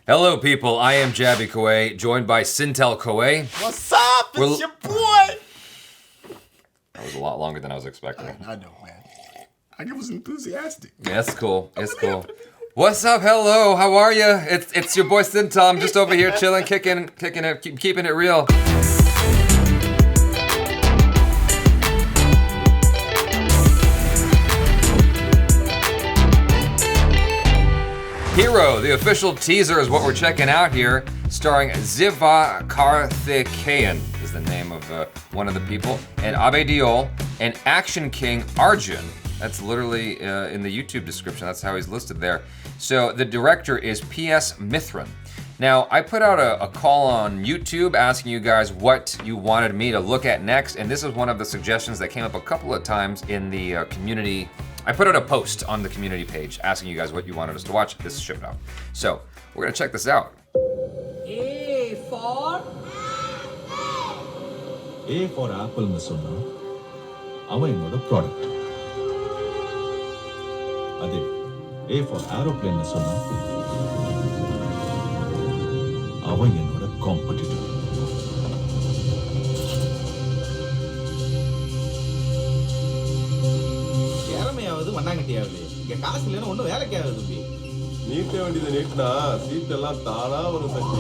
Hello, people. I am Jaby Koay, joined by SYNTELL Koay. What's up? It's your boy. That was a lot longer than I was expecting. I know, man. I was enthusiastic. Yeah, it's cool. It's cool. What's up? Hello. How are you? It's your boy SYNTELL. I'm just over here chilling, kicking it, keeping it real. Hero, the official teaser is what we're checking out here, starring Sivakarthikeyan is the name of one of the people, and Avijit, and Action King Arjun. That's literally in the YouTube description. That's how he's listed there. So the director is P.S. Mithran. Now, I put out a call on YouTube asking you guys what you wanted me to look at next, and this is one of the suggestions that came up a couple of times in the community. I put out a post on the community page asking you guys what you wanted us to watch. This showed up. So, we're gonna check this out. A for apple nu sonna avan enoda product. Ade A for aeroplane nu sonna avan enoda competitor. இங்க காசு இல்லைன்னா ஒன்றும் வேலைக்கு ஆகாது தம்பி. நீட்ட வேண்டியது நீட்டினா சீட்டெல்லாம் தானா வரும் சச்சி.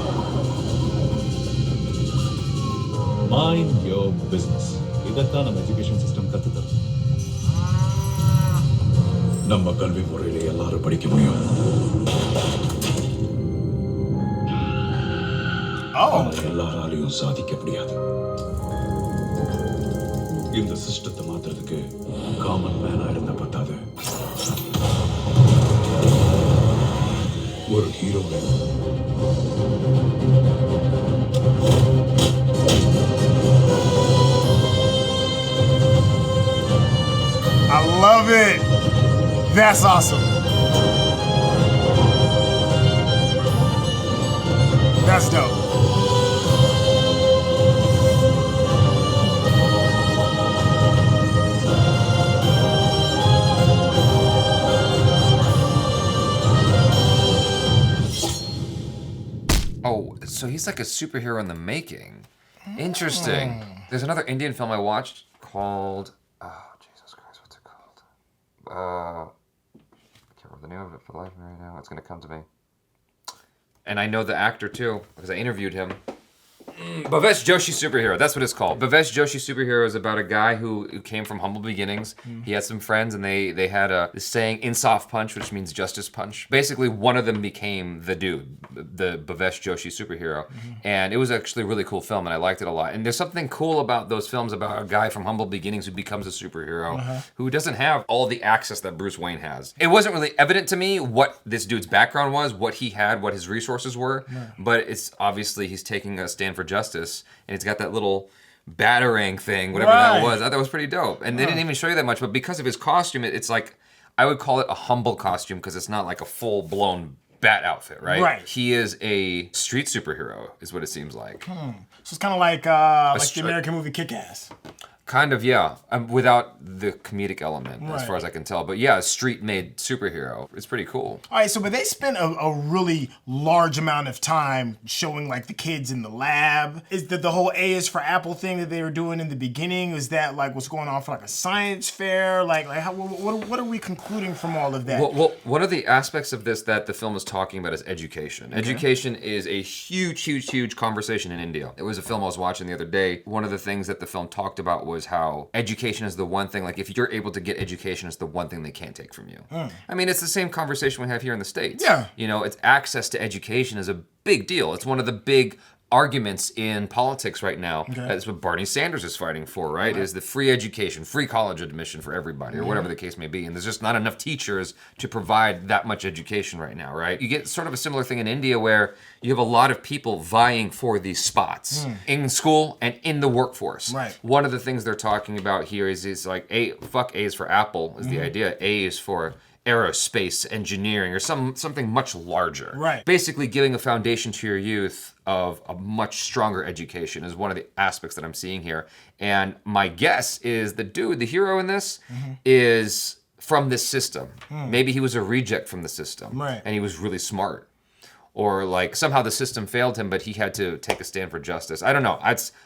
Mind your business. இதைத்தான் நம்ம எஜுகேஷன் சிஸ்டம் கத்துத்தரும். நம்ம கல்வி முறையில எல்லாரும் படிக்க முடியும். எல்லாராலையும் சாதிக்க முடியாது. இந்த சிஸ்டத்தை மாத்துறதுக்கு காமன் மேனா இருந்தா பத்தாது. ஒரு ஹீரோ வேணும். I love it. That's awesome. That's dope. Oh, so he's like a superhero in the making. Interesting. There's another Indian film I watched called, oh, Jesus Christ, what's it called? I can't remember the name of it for the life of me right now. It's gonna come to me. And I know the actor too, because I interviewed him. Bhavya Joshi Superhero, that's what it's called. Bhavya Joshi Superhero is about a guy who came from humble beginnings. He had some friends and they had this saying, Insaf Punch, which means justice punch. Basically, one of them became the dude, the Bhavya Joshi Superhero. And it was actually a really cool film and I liked it a lot. And there's something cool about those films about a guy from humble beginnings who becomes a superhero, who doesn't have all the access that Bruce Wayne has. It wasn't really evident to me what this dude's background was, what he had, what his resources were, but it's obviously he's taking a stand for justice, and it's got that little batarang thing, whatever that was. I thought it was pretty dope. And they didn't even show you that much, but because of his costume, it's like, I would call it a humble costume because it's not like a full-blown bat outfit, right? Right. He is a street superhero, is what it seems like. So it's kind of like the American movie Kick-Ass. Kind of, yeah. Without the comedic element, as far as I can tell. But yeah, a street-made superhero. It's pretty cool. All right, so but they spent a really large amount of time showing like the kids in the lab. Is that the whole A is for Apple thing that they were doing in the beginning? Is that like what's going on for like a science fair? Like how, what are we concluding from all of that? Well, one of the aspects of this that the film is talking about is education. Okay. Education is a huge conversation in India. It was a film I was watching the other day. One of the things that the film talked about was how education is the one thing, like if you're able to get education, it's the one thing they can't take from you. I mean, it's the same conversation we have here in the States. Yeah. You know, it's access to education is a big deal. It's one of the big arguments in politics right now. That's what Bernie Sanders is fighting for, right? Is the free education, free college admission for everybody, or whatever the case may be. And there's just not enough teachers to provide that much education right now, right? You get sort of a similar thing in India where you have a lot of people vying for these spots in school and in the workforce. Right. One of the things they're talking about here is like, fuck A is for Apple is the idea. A is for aerospace engineering or something much larger. Right. Basically giving a foundation to your youth of a much stronger education is one of the aspects that I'm seeing here. And my guess is the dude, the hero in this, is from this system. Maybe he was a reject from the system. Right. And he was really smart. or like somehow the system failed him, but he had to take a stand for justice. I don't know.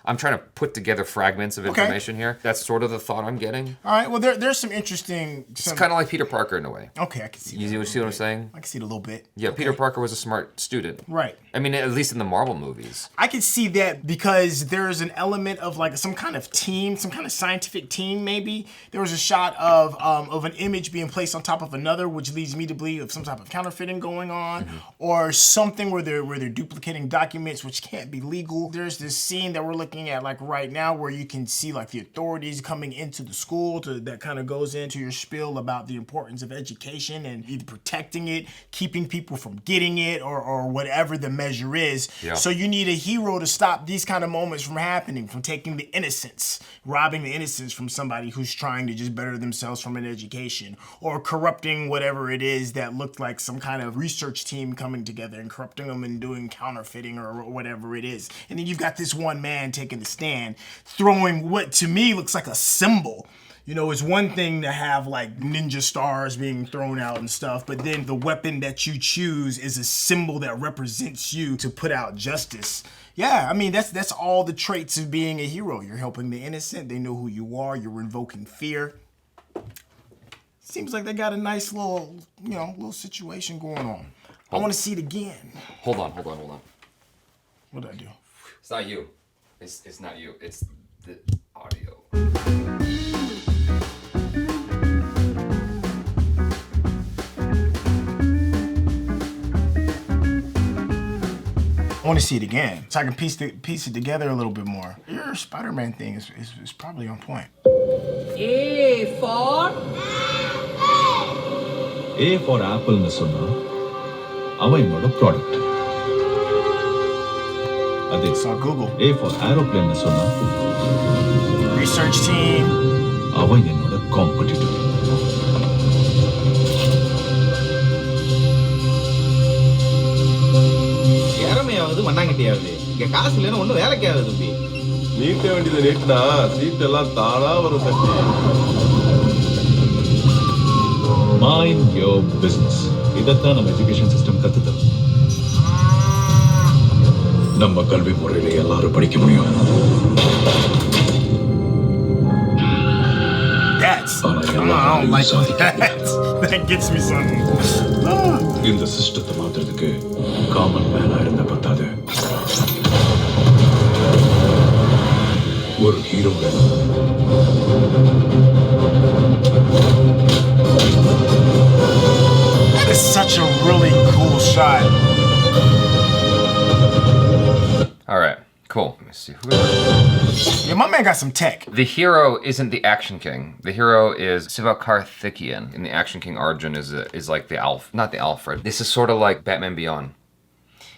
I'm trying to put together fragments of information here. That's sort of the thought I'm getting. All right. Well, there's some interesting. It's kind of like Peter Parker in a way. Okay, I can see. You see what I'm saying? I can see it a little bit. Yeah, Peter Parker was a smart student. Right. I mean, at least in the Marvel movies. I can see that because there's an element of like some kind of team, some kind of scientific team. Maybe there was a shot of an image being placed on top of another, which leads me to believe of some type of counterfeiting going on, or something where they're duplicating documents, which can't be legal. There's this scene that we're looking at like right now where you can see like the authorities coming into the school that kind of goes into your spiel about the importance of education and either protecting it, keeping people from getting it, or whatever the measure is. Yeah. So you need a hero to stop these kind of moments from happening, from taking the innocence, robbing the innocence from somebody who's trying to just better themselves from an education, or corrupting whatever it is that looked like some kind of research team coming together and corrupting them and doing counterfeiting or whatever it is. And then you've got this one man taking the stand, throwing what to me looks like a symbol. You know, it's one thing to have like ninja stars being thrown out and stuff, but then the weapon that you choose is a symbol that represents you to put out justice. Yeah, I mean, that's all the traits of being a hero. You're helping the innocent. They know who you are. You're invoking fear. Seems like they got a nice little situation going on. I want to see it again. Hold on. What did I do? It's not you. It's not you. It's the audio. I want to see it again so I can piece it together a little bit more. Your Spider-Man thing is probably on point. A for apple னு சொன்னா அவன் என்னோட product. அதே It's on Google. A for aeroplane னு சொன்னா Research team. அவன் என்னோட competitor. ஏறமையாவது மண்ணாங்கட்டியாவது இங்க காசு இல்லைன்னா ஒன்றும் வேலைக்கு ஆகுது தம்பி. நீட்ட வேண்டியதை நீட்டினா சீட்டெல்லாம் தானா வரும் சக்தி. Mind your business. இதைத்தான் நம்ம எஜுகேஷன் சிஸ்டம் கத்துத்தரும். நம்ம கல்வி முறையில எல்லாரும் படிக்க முடியும். I don't like that. That gets me something. இந்த சிஸ்டத்தை மாத்துறதுக்கு காமன் மேனா இருந்த பத்தாது. ஒரு ஹீரோ வேணும். That is such a really cool shot. All right, cool. Let me see. Who is Yeah, my man got some tech. The hero isn't the Action King. The hero is Sivakarthikeyan. And the Action King Arjun is like the not the Alfred. This is sort of like Batman Beyond,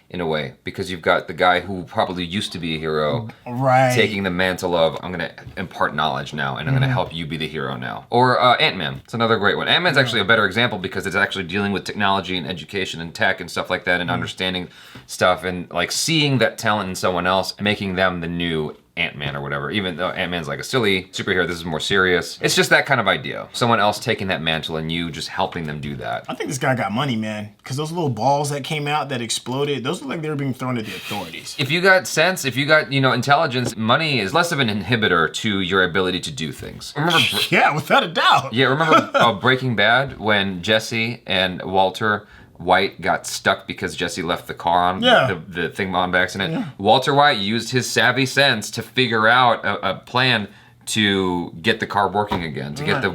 in a way, because you've got the guy who probably used to be a hero, Right. taking the mantle of, I'm going to impart knowledge now, and I'm going to help you be the hero now. Or Ant-Man. It's another great one. Ant-Man's actually a better example because it's actually dealing with technology and education and tech and stuff like that, and understanding stuff and like seeing that talent in someone else, making them the new Ant-Man or whatever. Even though Ant-Man's like a silly superhero, this is more serious. It's just that kind of idea. Someone else taking that mantle and you just helping them do that. I think this guy got money, man. Because those little balls that came out that exploded, those look like they were being thrown at the authorities. If you got sense, if you got, intelligence, money is less of an inhibitor to your ability to do things. Remember? Yeah, without a doubt. Yeah, remember Breaking Bad when Jesse and Walter White got stuck because Jesse left the car on the thing on by accident. Yeah. Walter White used his savvy sense to figure out a plan to get the car working again, to get the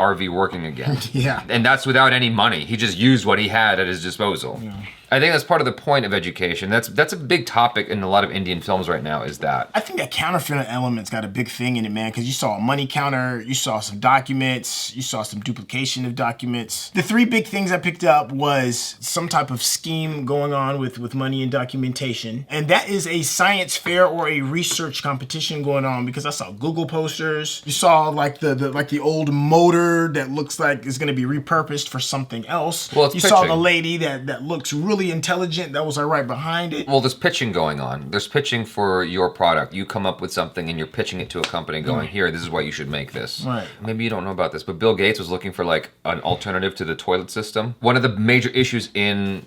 RV working again. Yeah. And that's without any money. He just used what he had at his disposal. Yeah. I think that's part of the point of education. That's a big topic in a lot of Indian films right now, is that. I think that counterfeit element's got a big thing in it, man, because you saw a money counter, you saw some documents, you saw some duplication of documents. The three big things I picked up was some type of scheme going on with money and documentation. And that is a science fair or a research competition going on, because I saw Google posters. You saw like the old motor that looks like it's going to be repurposed for something else. Well, it's you pitching. saw the lady that looks really intelligent that was right behind it. Well, there's pitching going on. There's pitching for your product. You come up with something and you're pitching it to a company going, here, this is why you should make this. Right. Maybe you don't know about this, but Bill Gates was looking for like an alternative to the toilet system. One of the major issues in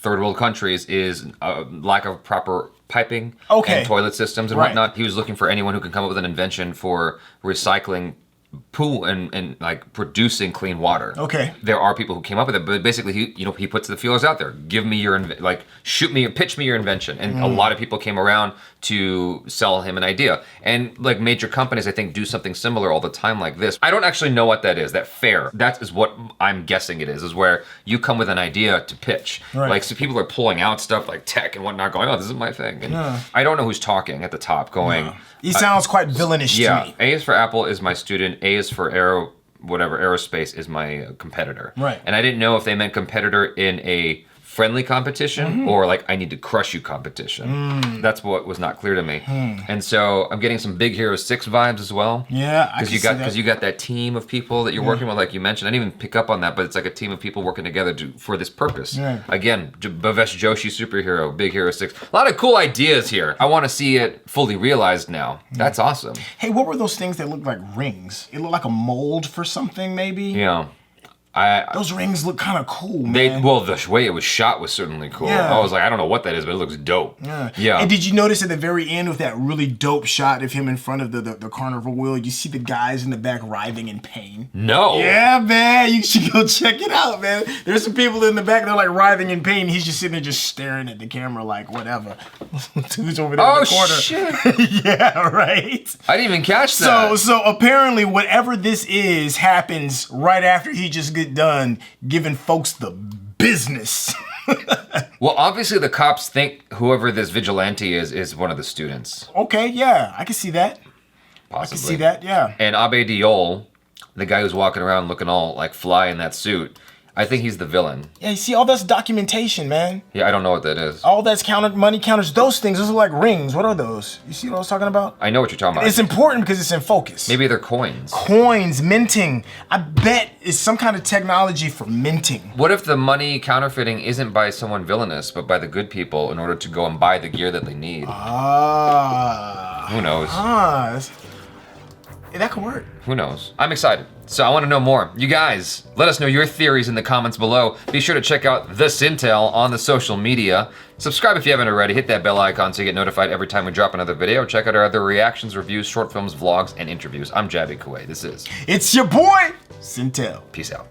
third world countries is lack of proper piping Okay. and toilet systems and Right. whatnot. He was looking for anyone who can come up with an invention for recycling poo and like producing clean water. Okay. There are people who came up with it, but basically he puts the feelers out there. Give me your pitch me your invention. And a lot of people came around to sell him an idea. And like major companies, I think, do something similar all the time like this. I don't actually know what that is. That fair. That is what I'm guessing it is where you come with an idea to pitch. Right. Like, so people are pulling out stuff like tech and whatnot, going, oh, this is my thing. And I don't know who's talking at the top going, He sounds quite villainish to yeah, me. A is for Apple is my student. A is for aerospace is my competitor. Right. And I didn't know if they meant competitor in a friendly competition or like I need to crush you competition. That's what was not clear to me. And so I'm getting some Big Hero 6 vibes as well. Yeah, I Because you got that team of people that you're working with, like you mentioned. I didn't even pick up on that, but it's like a team of people working together for this purpose. Yeah. Again, Bhavesh Joshi superhero, Big Hero 6. A lot of cool ideas here. I want to see it fully realized now. That's awesome. Hey, what were those things that looked like rings? It looked like a mold for something, maybe? Yeah. Those rings look kind of cool, man. The way it was shot was certainly cool. Yeah. I was like, I don't know what that is, but it looks dope. Yeah. And did you notice at the very end with that really dope shot of him in front of the carnival wheel, you see the guys in the back writhing in pain? No. Yeah, man. You should go check it out, man. There's some people in the back, they're like writhing in pain. He's just sitting there just staring at the camera like, whatever. Who's over there in the corner? Shit. Yeah, right? I didn't even catch that. So apparently whatever this is happens right after he just get done giving folks the business. Well, obviously the cops think whoever this vigilante is one of the students. Okay, yeah, I can see that. Possibly. I can see that, yeah. And Abe Diol, the guy who's walking around looking all like fly in that suit, I think he's the villain. Yeah, you see all that's documentation, man. Yeah, I don't know what that is. All that's counted, money counters, those things, those are like rings. What are those? You see what I was talking about? I know what you're talking about. It's important because it's in focus. Maybe they're coins. Coins, minting. I bet it's some kind of technology for minting. What if the money counterfeiting isn't by someone villainous, but by the good people in order to go and buy the gear that they need? Who knows? Yeah, that could work. Who knows? I'm excited. So I want to know more. You guys, let us know your theories in the comments below. Be sure to check out the SYNTELL on the social media. Subscribe if you haven't already. Hit that bell icon so you get notified every time we drop another video. Check out our other reactions, reviews, short films, vlogs, and interviews. I'm Jaby Koay. This is It's your boy, SYNTELL. Peace out.